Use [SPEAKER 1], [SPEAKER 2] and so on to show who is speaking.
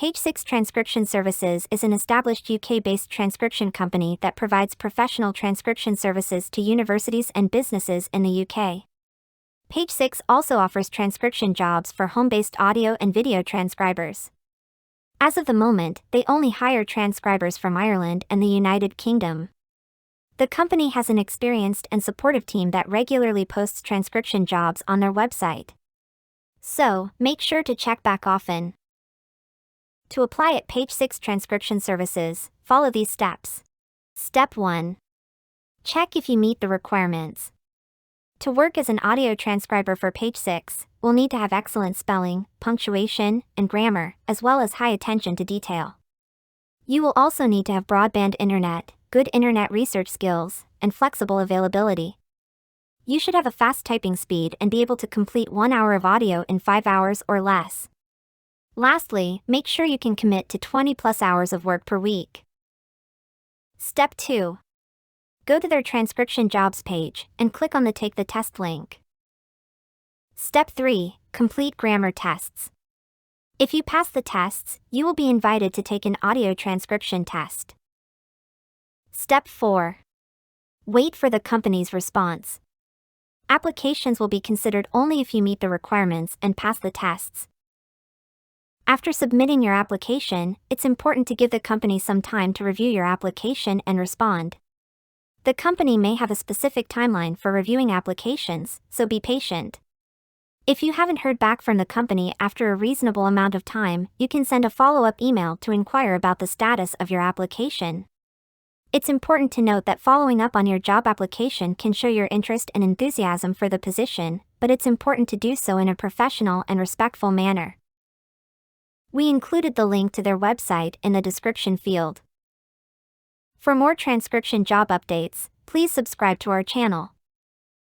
[SPEAKER 1] Page Six Transcription Services is an established UK-based transcription company that provides professional transcription services to universities and businesses in the UK. Page Six also offers transcription jobs for home-based audio and video transcribers. As of the moment, they only hire transcribers from Ireland and the United Kingdom. The company has an experienced and supportive team that regularly posts transcription jobs on their website. So, make sure to check back often. To apply at Page Six Transcription Services, follow these steps. Step 1. Check if you meet the requirements. To work as an audio transcriber for Page Six, we'll need to have excellent spelling, punctuation, and grammar, as well as high attention to detail. You will also need to have broadband internet, good internet research skills, and flexible availability. You should have a fast typing speed and be able to complete 1 hour of audio in 5 hours or less. Lastly, make sure you can commit to 20+ hours of work per week. Step 2. Go to their transcription jobs page and click on the Take the Test link. Step 3. Complete grammar tests. If you pass the tests, you will be invited to take an audio transcription test. Step 4. Wait for the company's response. Applications will be considered only if you meet the requirements and pass the tests. After submitting your application, it's important to give the company some time to review your application and respond. The company may have a specific timeline for reviewing applications, so be patient. If you haven't heard back from the company after a reasonable amount of time, you can send a follow-up email to inquire about the status of your application. It's important to note that following up on your job application can show your interest and enthusiasm for the position, but it's important to do so in a professional and respectful manner. We included the link to their website in the description field. For more transcription job updates, please subscribe to our channel.